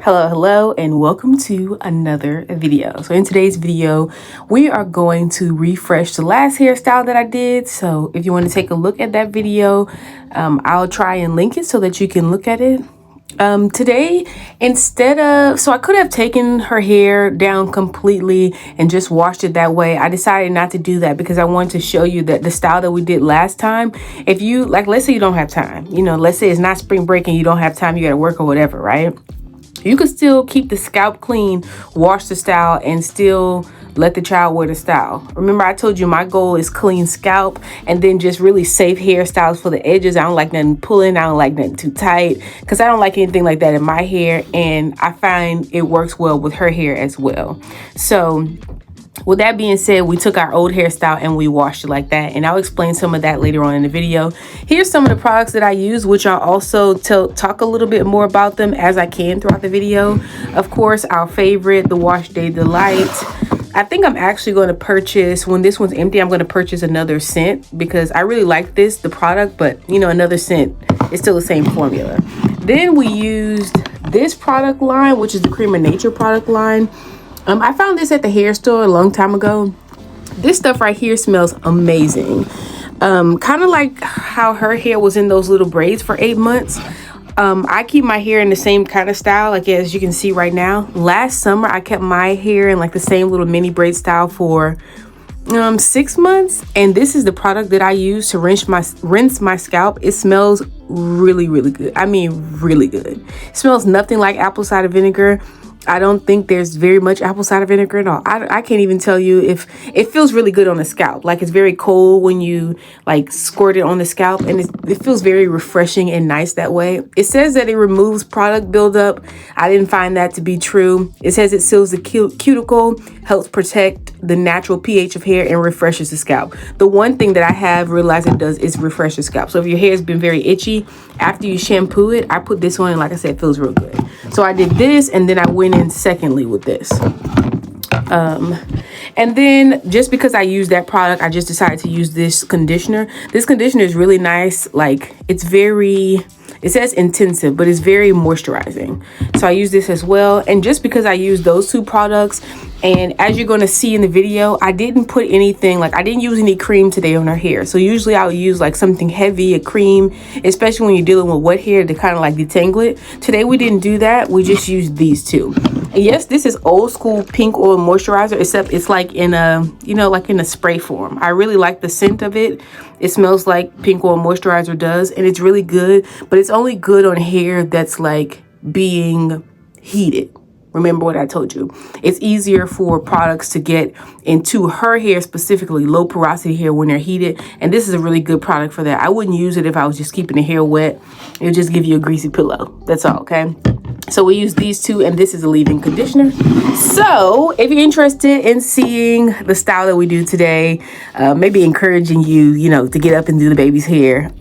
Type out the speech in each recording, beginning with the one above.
Hello, and welcome to another video. So in today's video, we are going to refresh the last hairstyle that I did. So if you want to take a look at that video, I'll try and link it so that you can look at it. Today, so I could have taken her hair down completely and just washed it that way. I decided not to do that because I wanted to show you that the style that we did last time, if you, let's say you don't have time, let's say it's not spring break and you don't have time, you got to work or whatever, right? You can still keep the scalp clean, wash the style, and still let the child wear the style. Remember, I told you my goal is clean scalp and then just really safe hairstyles for the edges. I don't like nothing pulling. I don't like nothing too tight because I don't like anything like that in my hair. And I find it works well with her hair as well. So with that being said, we took our old hairstyle and we washed it like that. And I'll explain some of that later on in the video. Here's some of the products that I use, which I'll also talk a little bit more about them as I can throughout the video. Of course, our favorite, the Wash Day Delight. I think I'm actually going to purchase, when this one's empty, I'm going to purchase another scent because I really like the product, but another scent is still the same formula. Then we used this product line, which is the Cream of Nature product line. I found this at the hair store a long time ago. This stuff right here smells amazing. Kind of like how her hair was in those little braids for 8 months. I keep my hair in the same kind of style, like as you can see right now. Last summer, I kept my hair in like the same little mini braid style for 6 months. And this is the product that I use to rinse my scalp. It smells really, really good. I mean, really good. It smells nothing like apple cider vinegar. I don't think there's very much apple cider vinegar at all. I can't even tell you if it feels really good on the scalp. Like it's very cold when you like squirt it on the scalp, and it feels very refreshing and nice that way. It says that it removes product buildup. I didn't find that to be true. It says it seals the cuticle, helps protect the natural pH of hair, and refreshes the scalp. The one thing that I have realized it does is refresh the scalp. So if your hair has been very itchy after you shampoo it, I put this on, and like I said, it feels real good. So I did this, and then I went in secondly with this. And then just because I use that product, I just decided to use this conditioner. This conditioner is really nice. Like it says intensive, but it's very moisturizing. So I use this as well. And just because I use those two products, and as you're going to see in the video, I didn't put anything, like I didn't use any cream today on her hair. So usually I'll use like something heavy, a cream, especially when you're dealing with wet hair to kind of like detangle it. Today we didn't do that. We just used these two. And yes, this is old school pink oil moisturizer, except it's like in a, like in a spray form. I really like the scent of it. It smells like pink oil moisturizer does, and it's really good, but it's only good on hair that's like being heated. Remember what I told you. It's easier for products to get into her hair, specifically low porosity hair, when they're heated. And this is a really good product for that. I wouldn't use it if I was just keeping the hair wet. It would just give you a greasy pillow. That's all, okay? So we use these two, and this is a leave-in conditioner. So if you're interested in seeing the style that we do today, maybe encouraging you, to get up and do the baby's hair.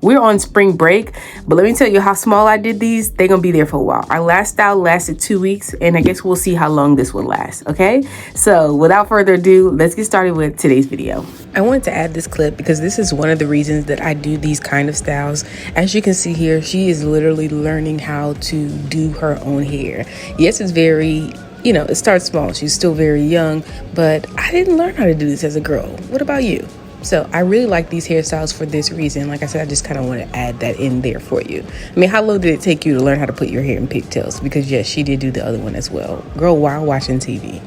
We're on spring break, but let me tell you how small I did these. They're going to be there for a while. Our last style lasted 2 weeks, and I guess we'll see how long this one lasts, okay? So without further ado, let's get started with today's video. I wanted to add this clip because this is one of the reasons that I do these kind of styles. As you can see here, she is literally learning how to do her own hair. Yes, it's very, it starts small. She's still very young, but I didn't learn how to do this as a girl. What about you? So I really like these hairstyles for this reason. Like I said, I just kind of want to add that in there for you. I mean, how long did it take you to learn how to put your hair in pigtails? Because yes, she did do the other one as well. Girl, while watching TV.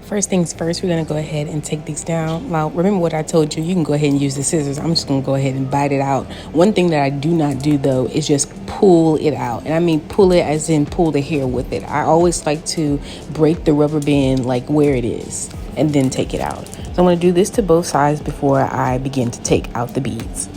First things first, we're going to go ahead and take these down. Now, remember what I told you, you can go ahead and use the scissors. I'm just going to go ahead and bite it out. One thing that I do not do, though, is just pull it out. And I mean pull it as in pull the hair with it. I always like to break the rubber band like where it is and then take it out. So I'm going to do this to both sides before I begin to take out the beads.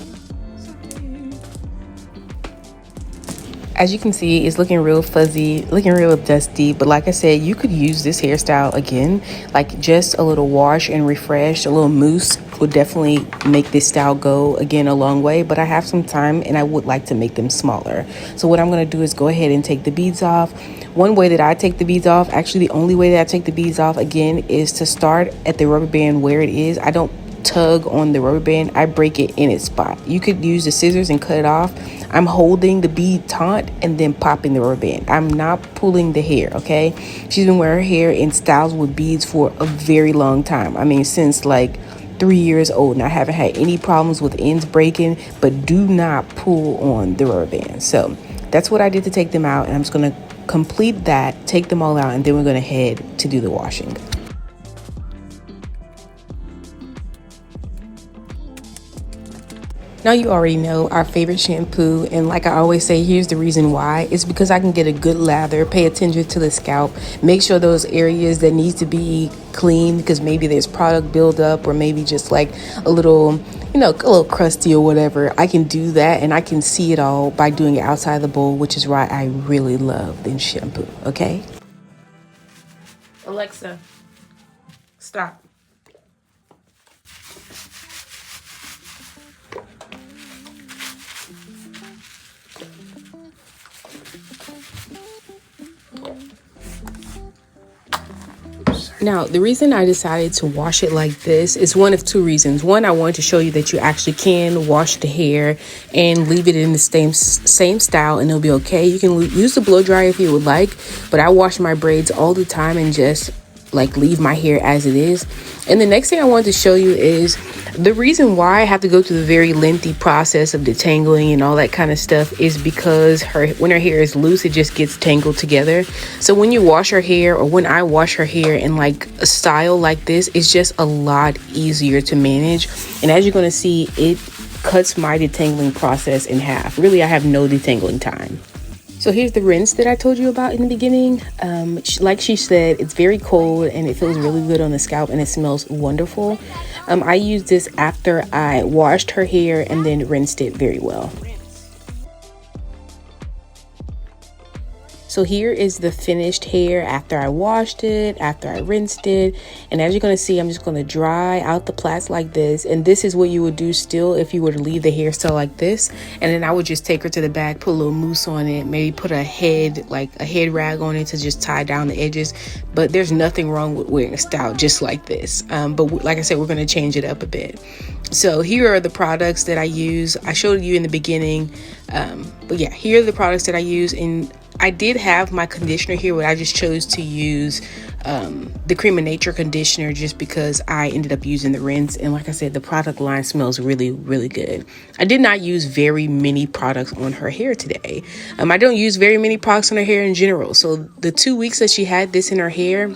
As you can see, it's looking real fuzzy, looking real dusty. But like I said, you could use this hairstyle again, like just a little wash and refresh, a little mousse will definitely make this style go again a long way, but I have some time and I would like to make them smaller. So what I'm going to do is go ahead and take the beads off. One way that I take the beads off, actually the only way that I take the beads off again, is to start at the rubber band where it is. I don't tug on the rubber band, I break it in its spot. You could use the scissors and cut it off. I'm holding the bead taut and then popping the rubber band. I'm not pulling the hair, okay? She's been wearing her hair in styles with beads for a very long time. I mean, since like 3 years old, and I haven't had any problems with ends breaking, but do not pull on the rubber band. So that's what I did to take them out, and I'm just gonna complete that, take them all out, and then we're gonna head to do the washing. Now you already know our favorite shampoo, and like I always say, here's the reason why. It's because I can get a good lather, pay attention to the scalp, make sure those areas that need to be clean because maybe there's product buildup or maybe just like a little, a little crusty or whatever. I can do that and I can see it all by doing it outside the bowl, which is why I really love this shampoo, okay? Alexa, stop. Now, the reason I decided to wash it like this is one of two reasons. One, I wanted to show you that you actually can wash the hair and leave it in the same style and it'll be okay. You can use the blow dryer if you would like, but I wash my braids all the time and just like leave my hair as it is. And the next thing I wanted to show you is the reason why I have to go through the very lengthy process of detangling and all that kind of stuff is because when her hair is loose, it just gets tangled together. So when you wash her hair, or when I wash her hair in like a style like this, it's just a lot easier to manage. And as you're going to see, it cuts my detangling process in half. Really, I have no detangling time. So here's the rinse that I told you about in the beginning. Like she said, it's very cold and it feels really good on the scalp and it smells wonderful. I used this after I washed her hair and then rinsed it very well. So here is the finished hair after I washed it, after I rinsed it. And as you're going to see, I'm just going to dry out the plaits like this. And this is what you would do still if you were to leave the hairstyle like this. And then I would just take her to the back, put a little mousse on it, maybe put a head rag on it to just tie down the edges. But there's nothing wrong with wearing a style just like this. But like I said, we're going to change it up a bit. So here are the products that I use. I showed you in the beginning. But yeah, here are the products that I use. And I did have my conditioner here, but I just chose to use the Cream of Nature conditioner just because I ended up using the rinse. And like I said, the product line smells really, really good. I did not use very many products on her hair today. I don't use very many products on her hair in general. So the 2 weeks that she had this in her hair,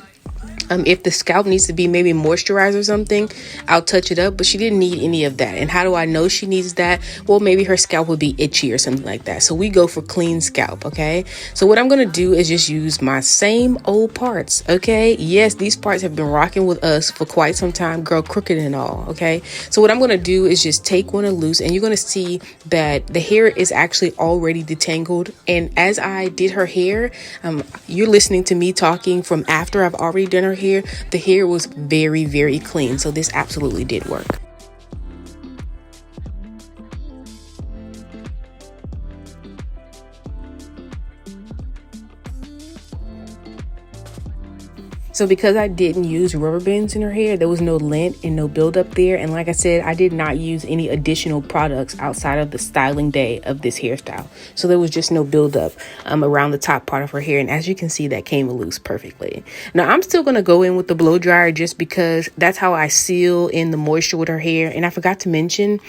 if the scalp needs to be maybe moisturized or something, I'll touch it up, but she didn't need any of that. And how do I know she needs that? Well, maybe her scalp would be itchy or something like that. So we go for clean scalp, okay? So what I'm going to do is just use my same old parts, okay? Yes, these parts have been rocking with us for quite some time, girl, crooked and all, okay? So what I'm going to do is just take one and loose, and you're going to see that the hair is actually already detangled. And as I did her hair, you're listening to me talking from after I've already done her hair. The hair was very, very clean, so this absolutely did work. So because I didn't use rubber bands in her hair, there was no lint and no buildup there. And like I said, I did not use any additional products outside of the styling day of this hairstyle. So there was just no buildup around the top part of her hair. And as you can see, that came loose perfectly. Now, I'm still going to go in with the blow dryer just because that's how I seal in the moisture with her hair. And I forgot to mention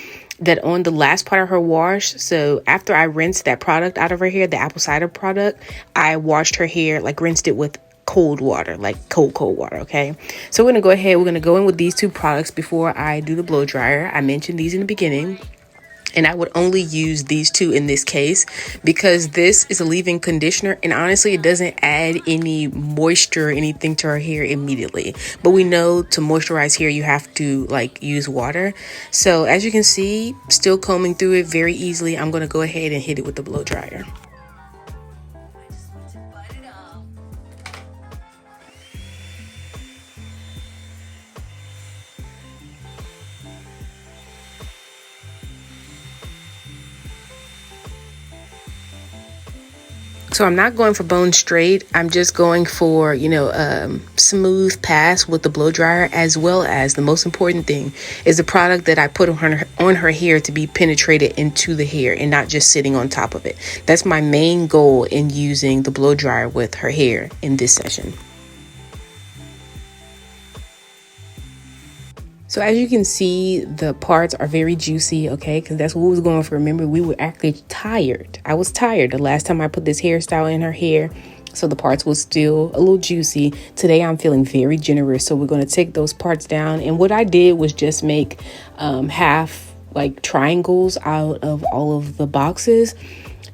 that on the last part of her wash, so after I rinsed that product out of her hair, the apple cider product, I washed her hair, like rinsed it with cold water, like cold water. Okay, so we're gonna go in with these two products before I do the blow dryer. I mentioned these in the beginning, and I would only use these two in this case because this is a leave-in conditioner, and honestly it doesn't add any moisture or anything to our hair immediately. But we know to moisturize hair you have to like use water. So as you can see, still combing through it very easily. I'm going to go ahead and hit it with the blow dryer. So I'm not going for bone straight. I'm just going for, smooth pass with the blow dryer, as well as the most important thing is the product that I put on her hair to be penetrated into the hair and not just sitting on top of it. That's my main goal in using the blow dryer with her hair in this session. So as you can see, the parts are very juicy, okay? Because that's what we was going for. Remember, we were actually tired. I was tired the last time I put this hairstyle in her hair. So the parts was still a little juicy. Today, I'm feeling very generous. So we're going to take those parts down. And what I did was just make half like triangles out of all of the boxes.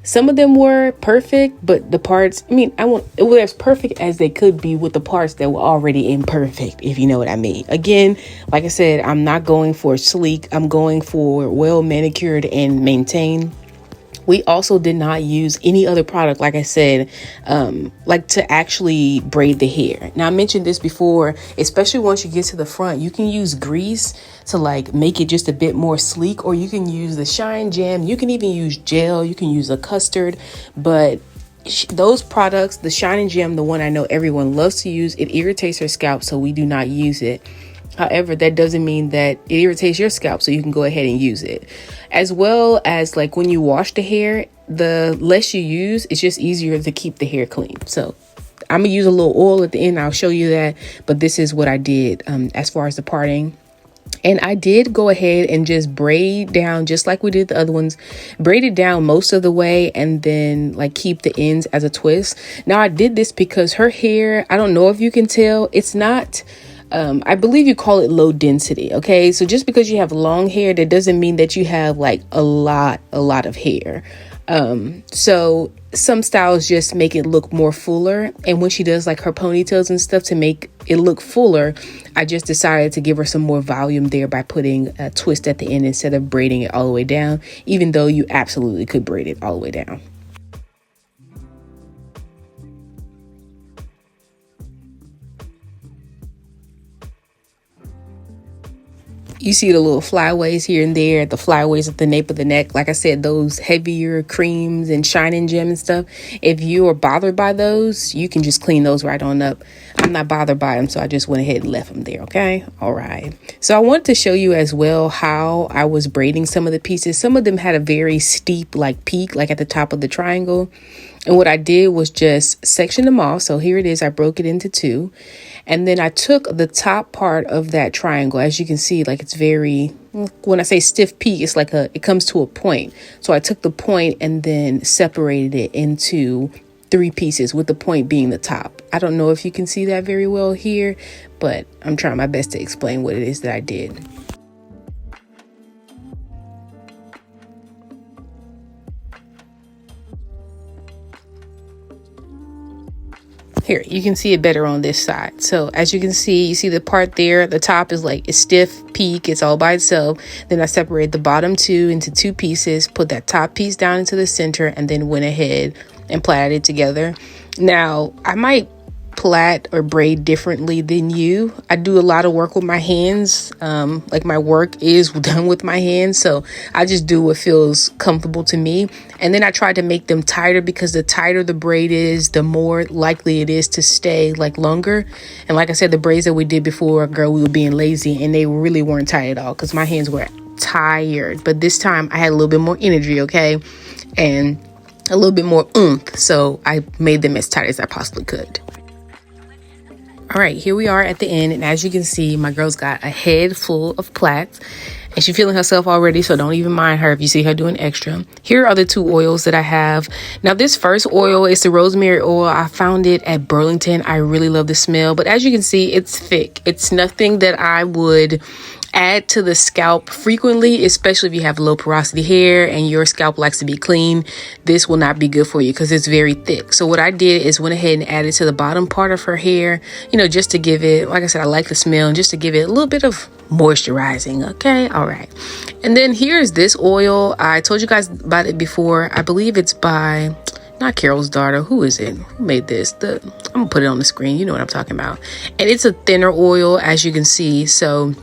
Some of them were perfect, but the parts, it was as perfect as they could be with the parts that were already imperfect, if you know what I mean. Again, like I said, I'm not going for sleek. I'm going for well manicured and maintained. We also did not use any other product, like I said, to actually braid the hair. Now, I mentioned this before, especially once you get to the front, you can use grease to make it just a bit more sleek, or you can use the Shine Jam. You can even use gel. You can use a custard, but those products, the Shine and Jam, the one I know everyone loves to use, it irritates her scalp, so we do not use it. However, that doesn't mean that it irritates your scalp, so you can go ahead and use it. As well as when you wash the hair, the less you use, it's just easier to keep the hair clean. So I'm gonna use a little oil at the end. I'll show you that, but this is what I did as far as the parting. And I did go ahead and just braid down just like we did the other ones, braid it down most of the way, and then keep the ends as a twist. Now I did this because her hair, I don't know if you can tell, it's not I believe you call it low density. Okay, so just because you have long hair, that doesn't mean that you have a lot of hair. So some styles just make it look more fuller. And when she does her ponytails and stuff to make it look fuller, I just decided to give her some more volume there by putting a twist at the end instead of braiding it all the way down, even though you absolutely could braid it all the way down. You see the little flyaways here and there, the flyaways at the nape of the neck. Like I said, those heavier creams and shining gem and stuff. If you are bothered by those, you can just clean those right on up. I'm not bothered by them, so I just went ahead and left them there. Okay. All right. So I wanted to show you as well how I was braiding some of the pieces. Some of them had a very steep peak, at the top of the triangle. And what I did was just section them off. So here it is. I broke it into two. And then I took the top part of that triangle. As you can see, it's very, when I say stiff peak, it's it comes to a point. So I took the point and then separated it into three pieces, with the point being the top. I don't know if you can see that very well here, but I'm trying my best to explain what it is that I did. Here, you can see it better on this side. So as you can see, you see the part there, the top is it's stiff peak, it's all by itself. Then I separated the bottom two into two pieces, put that top piece down into the center, and then went ahead and plaited it together. Now, I might plait or braid differently than you. I do a lot of work with my hands. My work is done with my hands, so I just do what feels comfortable to me. And then I try to make them tighter, because the tighter the braid is, the more likely it is to stay longer. And like I said, the braids that we did before, girl, we were being lazy and they really weren't tight at all because my hands were tired. But this time I had a little bit more energy, okay, and a little bit more oomph, so I made them as tight as I possibly could. All right, here we are at the end, and as you can see, my girl's got a head full of plaits, and she's feeling herself already, so don't even mind her if you see her doing extra. Here are the two oils that I have. Now, this first oil is the rosemary oil. I found it at Burlington. I really love the smell, but as you can see, it's thick. It's nothing that I would add to the scalp frequently, especially if you have low porosity hair and your scalp likes to be clean. This will not be good for you because it's very thick. So what I did is went ahead and added to the bottom part of her hair, just to give it, like I said, I like the smell, and just to give it a little bit of moisturizing. Okay. All right. And then here's this oil. I told you guys about it before. I believe it's by, not Carol's Daughter. Who is it? Who made this? I'm gonna put it on the screen. You know what I'm talking about. And it's a thinner oil, as you can see. So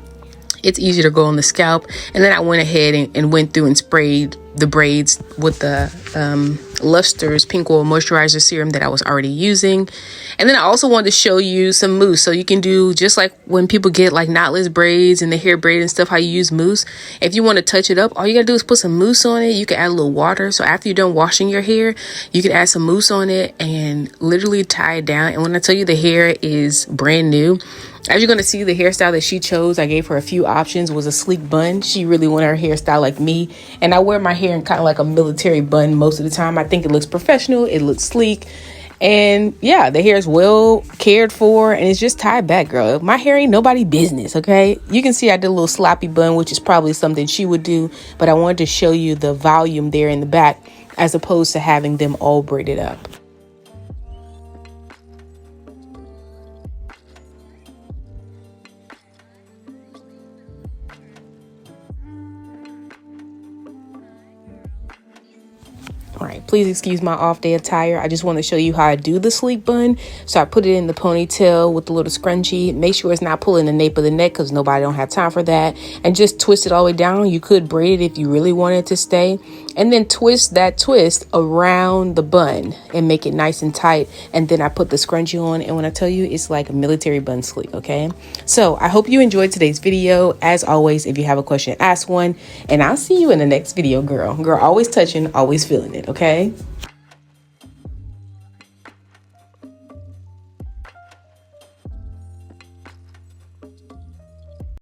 it's easier to go on the scalp. And then I went ahead and went through and sprayed the braids with the Luster's Pink Oil Moisturizer Serum that I was already using. And then I also wanted to show you some mousse. So you can do just like when people get like knotless braids and the hair braid and stuff, how you use mousse. If you want to touch it up, all you gotta do is put some mousse on it. You can add a little water. So after you're done washing your hair, you can add some mousse on it and literally tie it down. And when I tell you the hair is brand new, as you're going to see, the hairstyle that she chose, I gave her a few options, was a sleek bun. She really wanted her hairstyle like me. And I wear my hair in kind of like a military bun most of the time. I think it looks professional. It looks sleek. And yeah, the hair is well cared for and it's just tied back, girl. My hair ain't nobody business, okay? You can see I did a little sloppy bun, which is probably something she would do. But I wanted to show you the volume there in the back as opposed to having them all braided up. All right, please excuse my off day attire. I just want to show you how I do the sleek bun. So I put it in the ponytail with the little scrunchie. Make sure it's not pulling the nape of the neck because nobody don't have time for that. And just twist it all the way down. You could braid it if you really wanted it to stay. And then twist that twist around the bun and make it nice and tight. And then I put the scrunchie on. And when I tell you, it's like a military bun sleek, okay? So I hope you enjoyed today's video. As always, if you have a question, ask one. And I'll see you in the next video, girl. Girl, always touching, always feeling it, okay?